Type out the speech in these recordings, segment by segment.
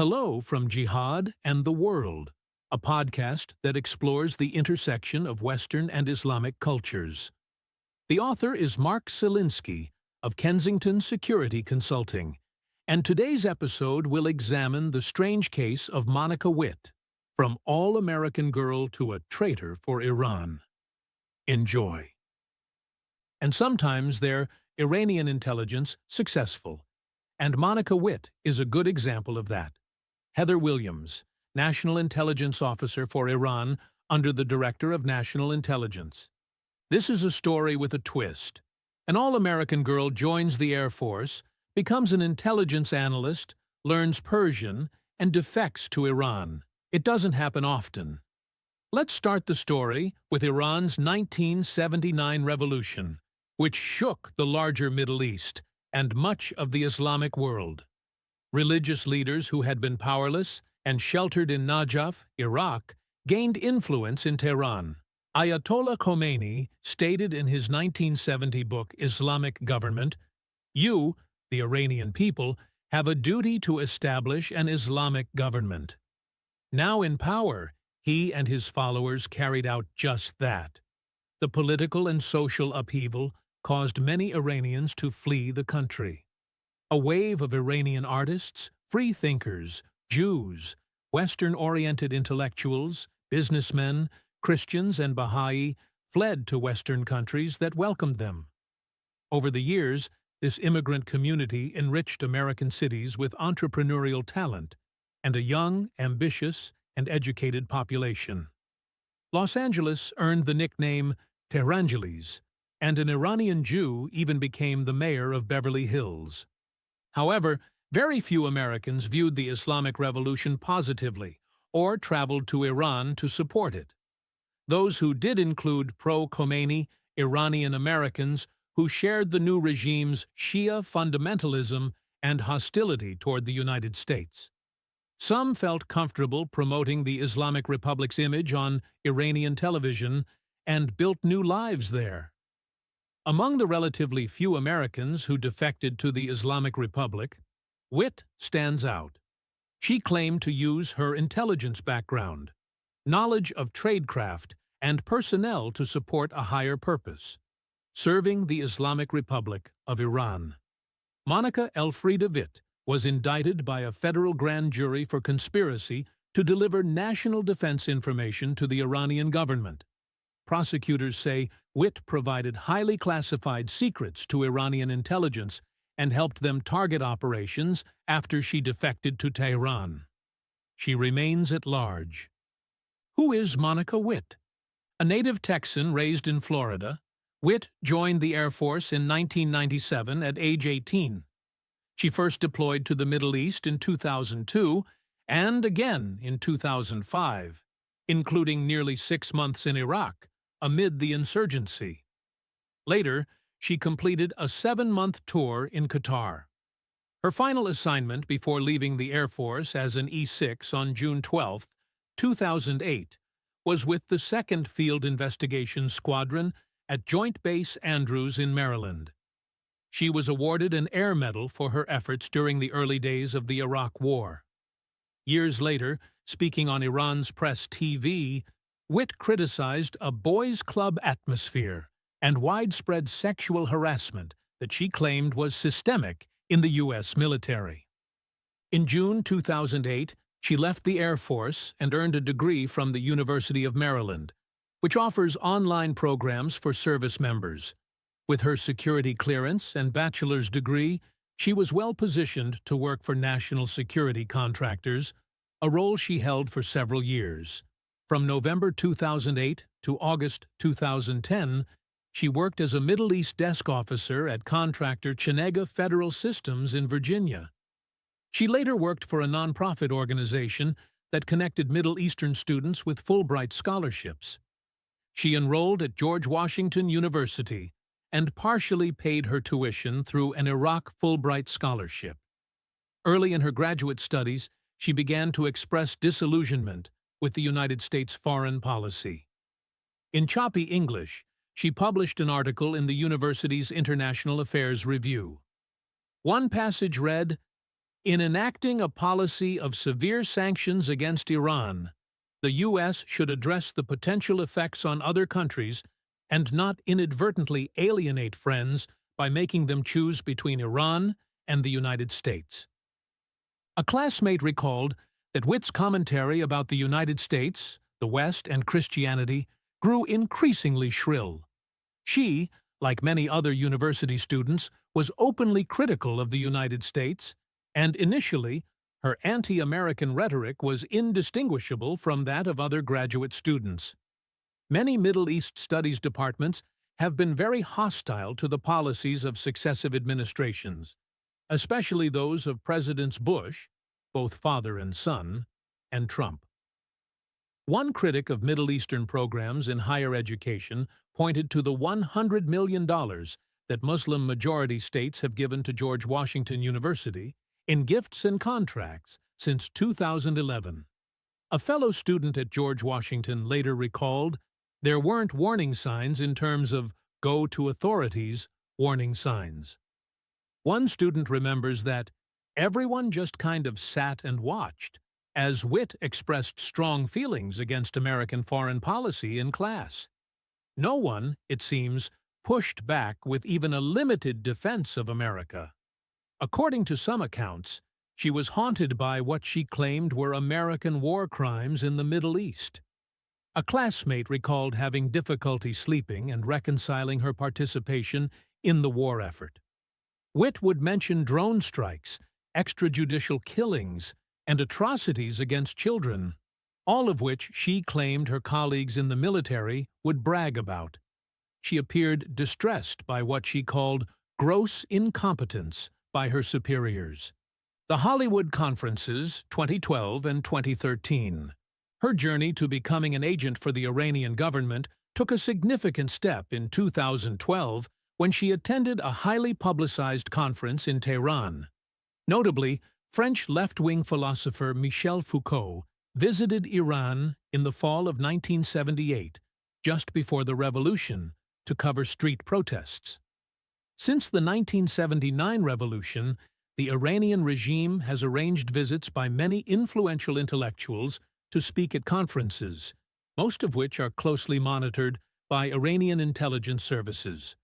Hello from Jihad and the World, a podcast that explores the intersection of Western and Islamic cultures. The author is Mark Silinsky of Kensington Security Consulting, and today's episode will examine the strange case of Monica Witt, from all-American girl to a traitor for Iran. Enjoy. And sometimes they're Iranian intelligence successful, and Monica Witt is a good example of that. Heather Williams, National Intelligence Officer for Iran under the Director of National Intelligence. This is a story with a twist. An all-American girl joins the Air Force, becomes an intelligence analyst, learns Persian, and defects to Iran. It doesn't happen often. Let's start the story with Iran's 1979 revolution, which shook the larger Middle East and much of the Islamic world. Religious leaders who had been powerless and sheltered in Najaf, Iraq, gained influence in Tehran. Ayatollah Khomeini stated in his 1970 book Islamic Government, "You, the Iranian people, have a duty to establish an Islamic government." Now in power, he and his followers carried out just that. The political and social upheaval caused many Iranians to flee the country. A wave of Iranian artists, free thinkers, Jews, Western-oriented intellectuals, businessmen, Christians, and Baha'i fled to Western countries that welcomed them. Over the years, this immigrant community enriched American cities with entrepreneurial talent and a young, ambitious, and educated population. Los Angeles earned the nickname Tehrangeles, and an Iranian Jew even became the mayor of Beverly Hills. However, very few Americans viewed the Islamic Revolution positively or traveled to Iran to support it. Those who did include pro-Khomeini Iranian Americans who shared the new regime's Shia fundamentalism and hostility toward the United States. Some felt comfortable promoting the Islamic Republic's image on Iranian television and built new lives there. Among the relatively few Americans who defected to the Islamic Republic, Witt stands out. She claimed to use her intelligence background, knowledge of tradecraft, and personnel to support a higher purpose, serving the Islamic Republic of Iran. Monica Elfriede Witt was indicted by a federal grand jury for conspiracy to deliver national defense information to the Iranian government. Prosecutors say Witt provided highly classified secrets to Iranian intelligence and helped them target operations after she defected to Tehran. She remains at large. Who is Monica Witt? A native Texan raised in Florida, Witt joined the Air Force in 1997 at age 18. She first deployed to the Middle East in 2002 and again in 2005, including nearly 6 months in Iraq, amid the insurgency. Later, she completed a 7-month tour in Qatar. Her final assignment before leaving the Air Force as an E6 on June 12, 2008, was with the 2nd Field Investigation Squadron at Joint Base Andrews in Maryland. She was awarded an Air Medal for her efforts during the early days of the Iraq War. Years later, speaking on Iran's press TV, Witt criticized a boys' club atmosphere and widespread sexual harassment that she claimed was systemic in the U.S. military. In June 2008, she left the Air Force and earned a degree from the University of Maryland, which offers online programs for service members. With her security clearance and bachelor's degree, she was well-positioned to work for national security contractors, a role she held for several years. From November 2008 to August 2010, she worked as a Middle East desk officer at contractor Chenega Federal Systems in Virginia. She later worked for a nonprofit organization that connected Middle Eastern students with Fulbright scholarships. She enrolled at George Washington University and partially paid her tuition through an Iraq Fulbright scholarship. Early in her graduate studies, she began to express disillusionment with the United States foreign policy. In choppy English, she published an article in the university's International Affairs Review. One passage read, In enacting a policy of severe sanctions against Iran, the U.S. should address the potential effects on other countries and not inadvertently alienate friends by making them choose between Iran and the United States. A classmate recalled that Witt's commentary about the United States, the West, and Christianity grew increasingly shrill. She, like many other university students, was openly critical of the United States, and initially, her anti-American rhetoric was indistinguishable from that of other graduate students. Many Middle East studies departments have been very hostile to the policies of successive administrations, especially those of Presidents Bush, both father and son, and Trump. One critic of Middle Eastern programs in higher education pointed to the $100 million that Muslim-majority states have given to George Washington University in gifts and contracts since 2011. A fellow student at George Washington later recalled, "There weren't warning signs in terms of go to authorities warning signs." One student remembers that everyone just kind of sat and watched, as Witt expressed strong feelings against American foreign policy in class. No one, it seems, pushed back with even a limited defense of America. According to some accounts, she was haunted by what she claimed were American war crimes in the Middle East. A classmate recalled having difficulty sleeping and reconciling her participation in the war effort. Witt would mention drone strikes, extrajudicial killings, and atrocities against children, all of which she claimed her colleagues in the military would brag about. She appeared distressed by what she called gross incompetence by her superiors. The Hollywood Conferences, 2012 and 2013. Her journey to becoming an agent for the Iranian government took a significant step in 2012 when she attended a highly publicized conference in Tehran. Notably, French left-wing philosopher Michel Foucault visited Iran in the fall of 1978, just before the revolution, to cover street protests. Since the 1979 revolution, the Iranian regime has arranged visits by many influential intellectuals to speak at conferences, most of which are closely monitored by Iranian intelligence services.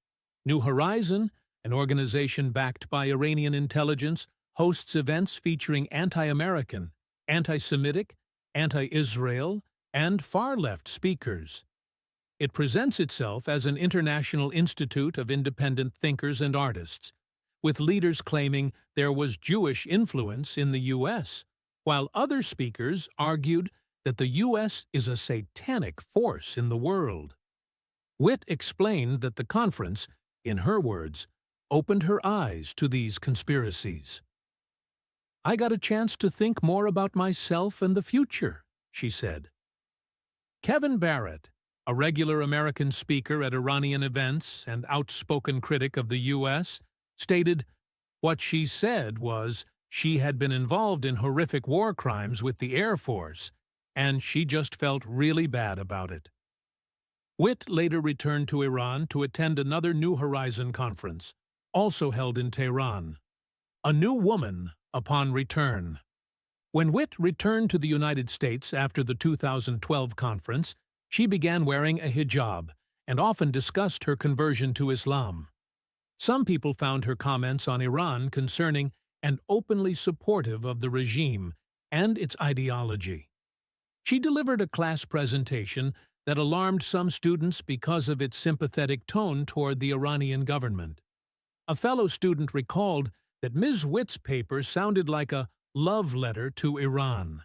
New Horizon, an organization backed by Iranian intelligence, hosts events featuring anti-American, anti-Semitic, anti-Israel, and far-left speakers. It presents itself as an international institute of independent thinkers and artists, with leaders claiming there was Jewish influence in the U.S., while other speakers argued that the U.S. is a satanic force in the world. Witt explained that the conference, in her words, opened her eyes to these conspiracies. "I got a chance to think more about myself and the future," she said. Kevin Barrett, a regular American speaker at Iranian events and outspoken critic of the U.S., stated, "What she said was she had been involved in horrific war crimes with the Air Force, and she just felt really bad about it." Witt later returned to Iran to attend another New Horizon conference, also held in Tehran. A new woman upon return. When Witt returned to the United States after the 2012 conference, she began wearing a hijab and often discussed her conversion to Islam. Some people found her comments on Iran concerning and openly supportive of the regime and its ideology. She delivered a class presentation that alarmed some students because of its sympathetic tone toward the Iranian government. A fellow student recalled that Ms. Witt's paper sounded like a love letter to Iran.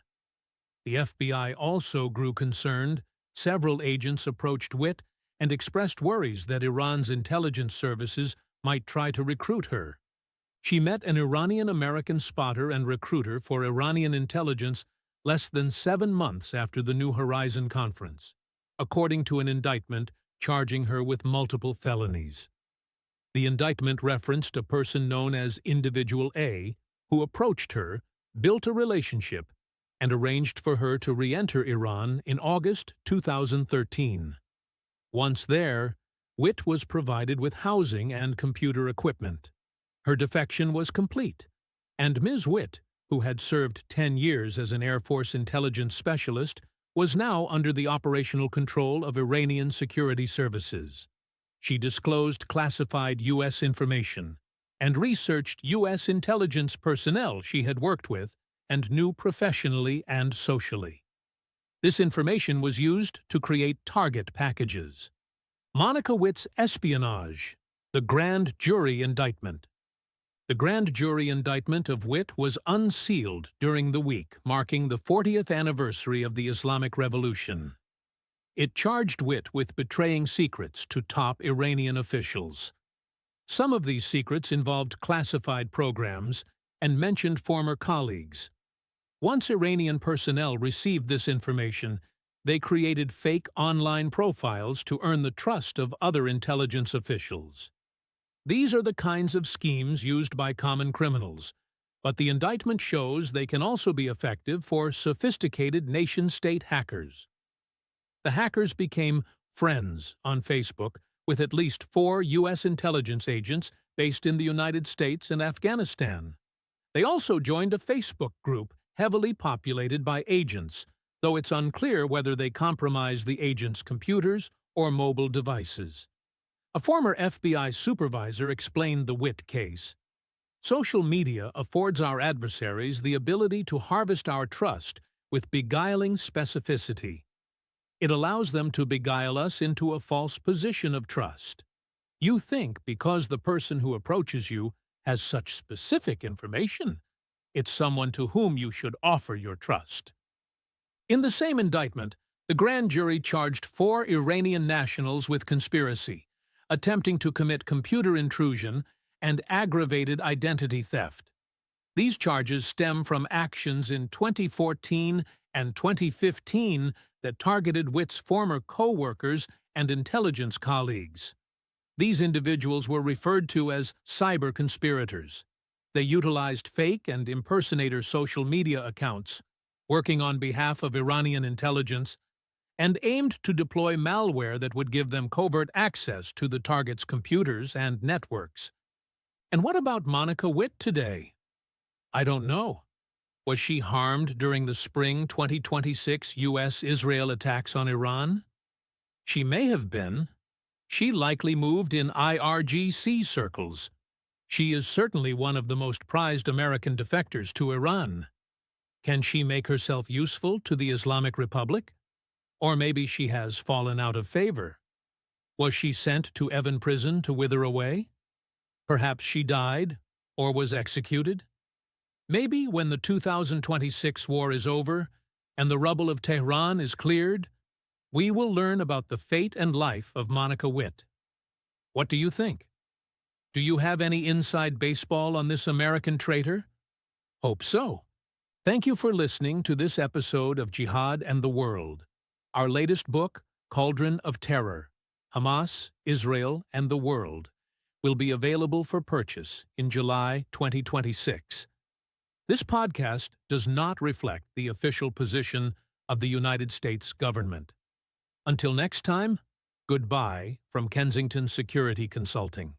The FBI also grew concerned. Several agents approached Witt and expressed worries that Iran's intelligence services might try to recruit her. She met an Iranian-American spotter and recruiter for Iranian intelligence less than 7 months after the New Horizon conference, according to an indictment charging her with multiple felonies. The indictment referenced a person known as Individual A, who approached her, built a relationship, and arranged for her to re-enter Iran in August 2013. Once there, Witt was provided with housing and computer equipment. Her defection was complete, and Ms. Witt, who had served 10 years as an Air Force intelligence specialist, was now under the operational control of Iranian security services. She disclosed classified U.S. information and researched U.S. intelligence personnel she had worked with and knew professionally and socially. This information was used to create target packages. Monica Witt's espionage, the grand jury indictment. The grand jury indictment of Witt was unsealed during the week marking the 40th anniversary of the Islamic Revolution. It charged Witt with betraying secrets to top Iranian officials. Some of these secrets involved classified programs and mentioned former colleagues. Once Iranian personnel received this information, they created fake online profiles to earn the trust of other intelligence officials. These are the kinds of schemes used by common criminals, but the indictment shows they can also be effective for sophisticated nation-state hackers. The hackers became friends on Facebook with at least 4 U.S. intelligence agents based in the United States and Afghanistan. They also joined a Facebook group heavily populated by agents, though it's unclear whether they compromised the agents' computers or mobile devices. A former FBI supervisor explained the Witt case. Social media affords our adversaries the ability to harvest our trust with beguiling specificity. It allows them to beguile us into a false position of trust. You think because the person who approaches you has such specific information, it's someone to whom you should offer your trust. In the same indictment, the grand jury charged 4 Iranian nationals with conspiracy, attempting to commit computer intrusion and aggravated identity theft. These charges stem from actions in 2014 and 2015 that targeted Witt's former co-workers and intelligence colleagues. These individuals were referred to as cyber conspirators. They utilized fake and impersonator social media accounts, working on behalf of Iranian intelligence, and aimed to deploy malware that would give them covert access to the target's computers and networks. And what about Monica Witt today? I don't know. Was she harmed during the spring 2026 U.S.-Israel attacks on Iran? She may have been. She likely moved in IRGC circles. She is certainly one of the most prized American defectors to Iran. Can she make herself useful to the Islamic Republic? Or maybe she has fallen out of favor. Was she sent to Evin prison to wither away? Perhaps she died or was executed? Maybe when the 2026 war is over and the rubble of Tehran is cleared, we will learn about the fate and life of Monica Witt. What do you think? Do you have any inside baseball on this American traitor? Hope so. Thank you for listening to this episode of Jihad and the World. Our latest book, Cauldron of Terror, Hamas, Israel, and the World, will be available for purchase in July 2026. This podcast does not reflect the official position of the United States government. Until next time, goodbye from Kensington Security Consulting.